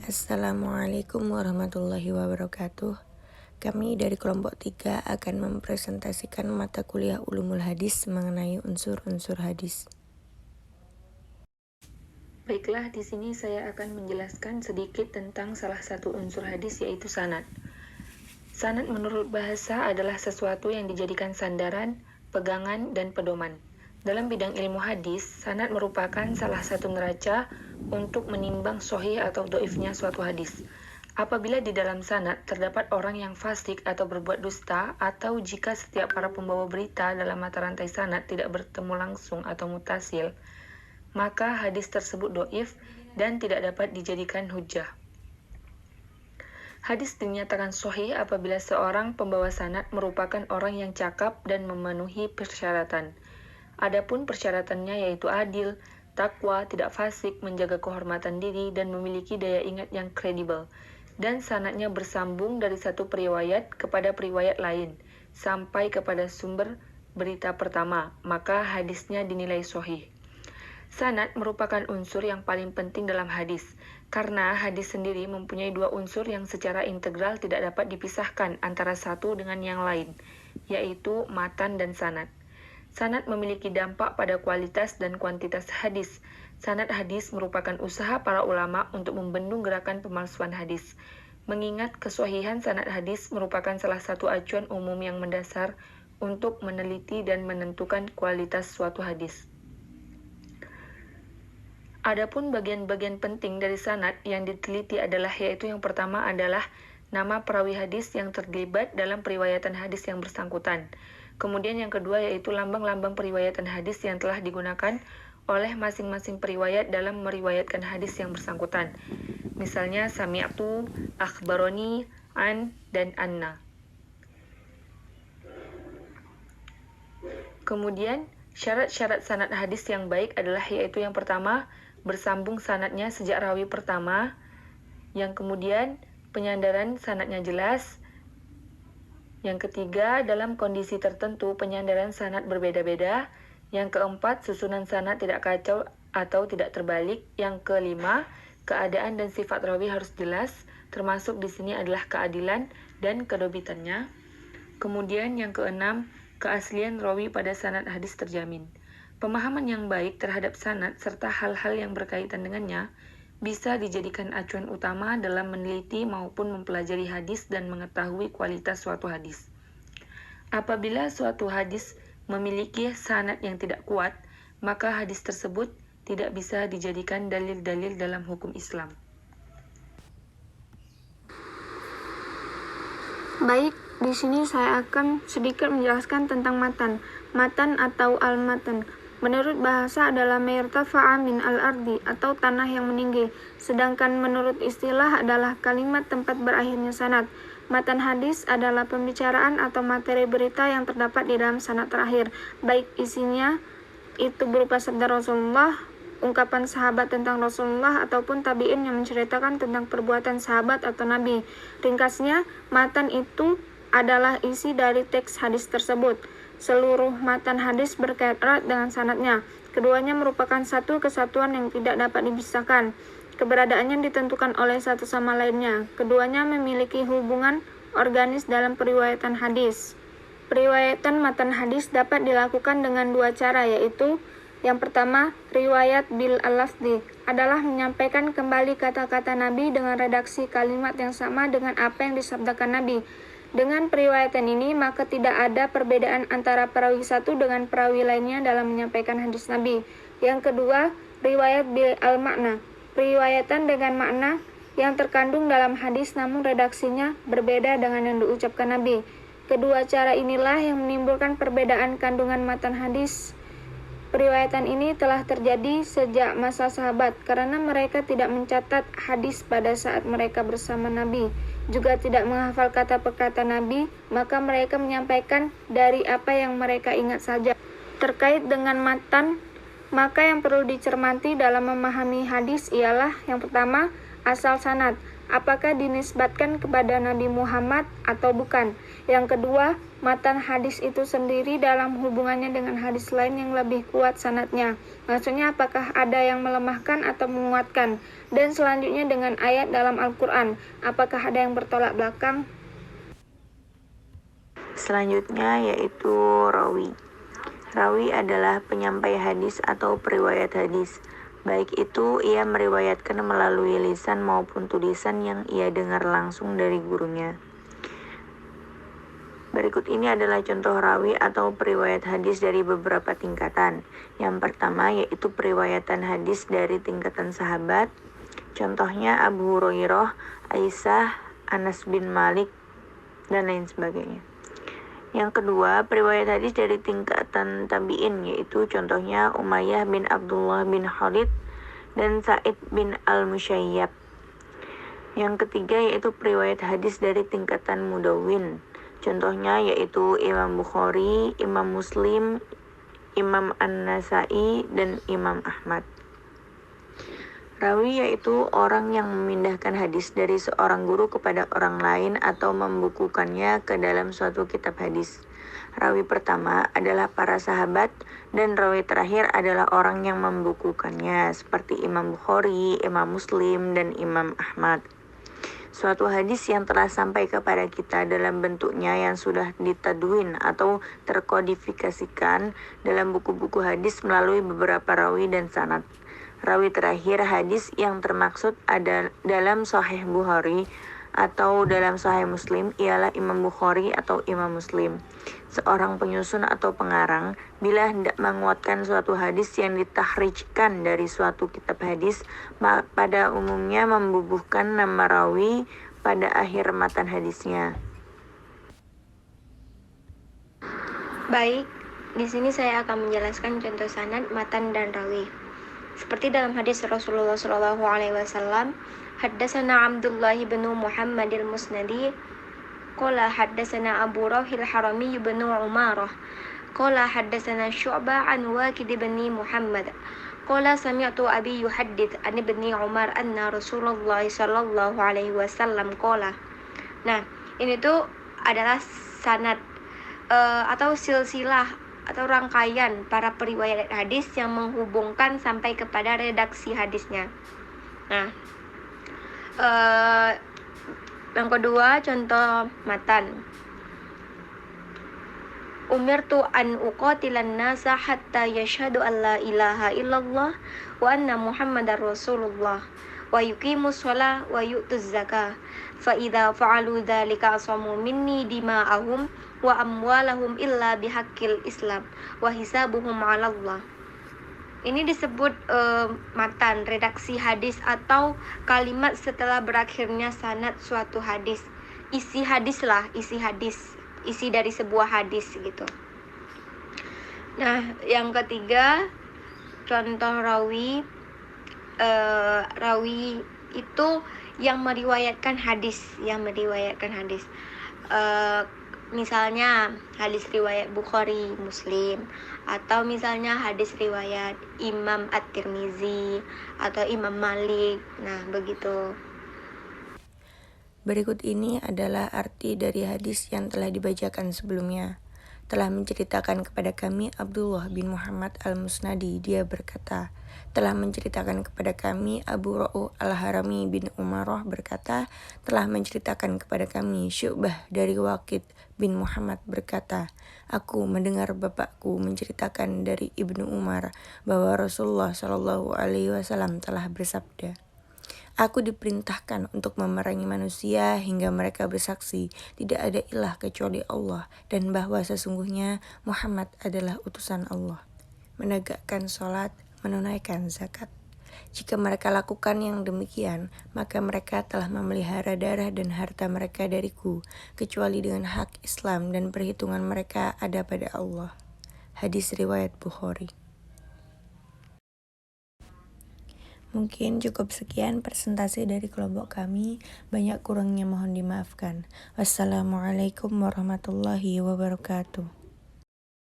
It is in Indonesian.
Assalamualaikum warahmatullahi wabarakatuh. Kami dari kelompok 3 akan mempresentasikan mata kuliah Ulumul Hadis mengenai unsur-unsur hadis. Baiklah, di sini saya akan menjelaskan sedikit tentang salah satu unsur hadis, yaitu sanad. Sanad menurut bahasa adalah sesuatu yang dijadikan sandaran, pegangan, dan pedoman. Dalam bidang ilmu hadis, sanad merupakan salah satu neraca untuk menimbang sahih atau dhaifnya suatu hadis. Apabila di dalam sanad terdapat orang yang fasik atau berbuat dusta, atau jika setiap para pembawa berita dalam mata rantai sanad tidak bertemu langsung atau mutasil, maka hadis tersebut dhaif dan tidak dapat dijadikan hujjah. Hadis dinyatakan sahih apabila seorang pembawa sanad merupakan orang yang cakap dan memenuhi persyaratan. Adapun persyaratannya yaitu adil, takwa, tidak fasik, menjaga kehormatan diri, dan memiliki daya ingat yang kredibel. Dan sanadnya bersambung dari satu periwayat kepada periwayat lain, sampai kepada sumber berita pertama, maka hadisnya dinilai sahih. Sanad merupakan unsur yang paling penting dalam hadis, karena hadis sendiri mempunyai dua unsur yang secara integral tidak dapat dipisahkan antara satu dengan yang lain, yaitu matan dan sanad. Sanad memiliki dampak pada kualitas dan kuantitas hadis. Sanad hadis merupakan usaha para ulama untuk membendung gerakan pemalsuan hadis. Mengingat kesahihan sanad hadis merupakan salah satu acuan umum yang mendasar untuk meneliti dan menentukan kualitas suatu hadis. Adapun bagian-bagian penting dari sanad yang diteliti adalah yaitu yang pertama adalah nama perawi hadis yang terlibat dalam periwayatan hadis yang bersangkutan. Kemudian yang kedua yaitu lambang-lambang periwayatan hadis yang telah digunakan oleh masing-masing periwayat dalam meriwayatkan hadis yang bersangkutan. Misalnya sami'tu, akhbaroni, an, dan anna. Kemudian syarat-syarat sanad hadis yang baik adalah yaitu yang pertama, bersambung sanadnya sejak rawi pertama. Yang kemudian penyandaran sanadnya jelas. Yang ketiga, dalam kondisi tertentu penyandaran sanad berbeda-beda. Yang keempat, susunan sanad tidak kacau atau tidak terbalik. Yang kelima, keadaan dan sifat rawi harus jelas, termasuk di sini adalah keadilan dan kedobitannya. Kemudian yang keenam, keaslian rawi pada sanad hadis terjamin. Pemahaman yang baik terhadap sanad serta hal-hal yang berkaitan dengannya bisa dijadikan acuan utama dalam meneliti maupun mempelajari hadis dan mengetahui kualitas suatu hadis. Apabila suatu hadis memiliki sanad yang tidak kuat, maka hadis tersebut tidak bisa dijadikan dalil-dalil dalam hukum Islam. Baik, di sini saya akan sedikit menjelaskan tentang matan. Matan atau al-matan menurut bahasa adalah mayartafa'a min al-ardi atau tanah yang meninggi, sedangkan menurut istilah adalah kalimat tempat berakhirnya sanad. Matan hadis adalah pembicaraan atau materi berita yang terdapat di dalam sanad terakhir, baik isinya itu berupa sabda Rasulullah, ungkapan sahabat tentang Rasulullah, ataupun tabi'in yang menceritakan tentang perbuatan sahabat atau nabi. Ringkasnya, matan itu adalah isi dari teks hadis tersebut. Seluruh matan hadis berkait erat dengan sanadnya. Keduanya merupakan satu kesatuan yang tidak dapat dipisahkan. Keberadaannya ditentukan oleh satu sama lainnya. Keduanya memiliki hubungan organis dalam periwayatan hadis. Periwayatan matan hadis dapat dilakukan dengan dua cara, yaitu yang pertama, riwayat bil al-lafzi adalah menyampaikan kembali kata-kata Nabi dengan redaksi kalimat yang sama dengan apa yang disabdakan Nabi. Dengan periwayatan ini, maka tidak ada perbedaan antara perawi satu dengan perawi lainnya dalam menyampaikan hadis Nabi. Yang kedua, riwayat bil al-makna, periwayatan dengan makna yang terkandung dalam hadis namun redaksinya berbeda dengan yang diucapkan Nabi. Kedua cara inilah yang menimbulkan perbedaan kandungan matan hadis. Periwayatan ini telah terjadi sejak masa sahabat karena mereka tidak mencatat hadis pada saat mereka bersama Nabi, juga tidak menghafal kata per kata Nabi, maka mereka menyampaikan dari apa yang mereka ingat saja. Terkait dengan matan, maka yang perlu dicermati dalam memahami hadis ialah yang pertama, asal sanad. apakah dinisbatkan kepada Nabi Muhammad atau bukan. Yang kedua, matan hadis itu sendiri dalam hubungannya dengan hadis lain yang lebih kuat sanadnya. Maksudnya apakah ada yang melemahkan atau menguatkan. Dan selanjutnya dengan ayat dalam Al-Quran, apakah ada yang bertolak belakang. Selanjutnya yaitu rawi. Rawi adalah penyampai hadis atau periwayat hadis. Baik itu ia meriwayatkan melalui lisan maupun tulisan yang ia dengar langsung dari gurunya. Berikut ini adalah contoh rawi atau periwayat hadis dari beberapa tingkatan. Yang pertama yaitu periwayatan hadis dari tingkatan sahabat. Contohnya Abu Hurairah, Aisyah, Anas bin Malik, dan lain sebagainya. Yang kedua, periwayat hadis dari tingkatan tabi'in, yaitu contohnya Umayyah bin Abdullah bin Khalid dan Sa'id bin Al-Musayyab. Yang ketiga yaitu periwayat hadis dari tingkatan mudawwin. Contohnya yaitu Imam Bukhari, Imam Muslim, Imam An-Nasai, dan Imam Ahmad. Rawi yaitu orang yang memindahkan hadis dari seorang guru kepada orang lain atau membukukannya ke dalam suatu kitab hadis. Rawi pertama adalah para sahabat dan rawi terakhir adalah orang yang membukukannya seperti Imam Bukhari, Imam Muslim, dan Imam Ahmad. Suatu hadis yang telah sampai kepada kita dalam bentuknya yang sudah ditadwin atau terkodifikasikan dalam buku-buku hadis melalui beberapa rawi dan sanad. Rawi terakhir hadis yang termaksud ada dalam Sahih Bukhari atau dalam Sahih Muslim ialah Imam Bukhari atau Imam Muslim. Seorang penyusun atau pengarang bila hendak menguatkan suatu hadis yang ditahrijkan dari suatu kitab hadis, pada umumnya membubuhkan nama rawi pada akhir matan hadisnya. Baik, di sini saya akan menjelaskan contoh sanad, matan, dan rawi. Seperti dalam hadis Rasulullah SAW, Haddasana Abdullah bin Muhammad al-Musnadi, Qala haddasana Abu Rahil Harami bin Umarah, Qala haddasana Syu'bah an Waqid bin Muhammad, Qala sami'tu Abi yuhaddits an Ibni Umar anna Rasulullah sallallahu alaihi wasallam qala. Nah, ini tuh adalah sanad atau silsilah atau rangkaian para periwayat hadis yang menghubungkan sampai kepada redaksi hadisnya. Nah, yang kedua contoh matan. Umirtu an uqatilan nasa hatta yashhadu an la ilaha illallah wa anna Muhammadar Rasulullah wa yuqimus shalah wa yu'tuz zakah fa idza fa'alu dzalika asamu minni dima'ahum wa amwalahum illa bihaqqil Islam wa hisabuhum 'ala Allah. Ini disebut matan, redaksi hadis atau kalimat setelah berakhirnya sanad suatu hadis. Isi hadis, isi dari sebuah hadis gitu. Nah, yang ketiga contoh rawi. Rawi itu yang meriwayatkan hadis, misalnya hadis riwayat Bukhari, Muslim, atau misalnya hadis riwayat Imam At-Tirmizi atau Imam Malik. Nah, begitu. Berikut ini adalah arti dari hadis yang telah dibacakan sebelumnya. Telah menceritakan kepada kami Abdullah bin Muhammad al-Musnadi, dia berkata, telah menceritakan kepada kami Abu Ra'u al-Harami bin Umarah berkata, telah menceritakan kepada kami Syu'bah dari Waqid bin Muhammad berkata, aku mendengar bapakku menceritakan dari Ibnu Umar bahwa Rasulullah SAW telah bersabda, aku diperintahkan untuk memerangi manusia hingga mereka bersaksi tidak ada ilah kecuali Allah dan bahwa sesungguhnya Muhammad adalah utusan Allah. Menegakkan sholat, menunaikan zakat. Jika mereka lakukan yang demikian, maka mereka telah memelihara darah dan harta mereka dariku, kecuali dengan hak Islam dan perhitungan mereka ada pada Allah. Hadis riwayat Bukhari. Mungkin cukup sekian presentasi dari kelompok kami. Banyak kurangnya mohon dimaafkan. Wassalamualaikum warahmatullahi wabarakatuh.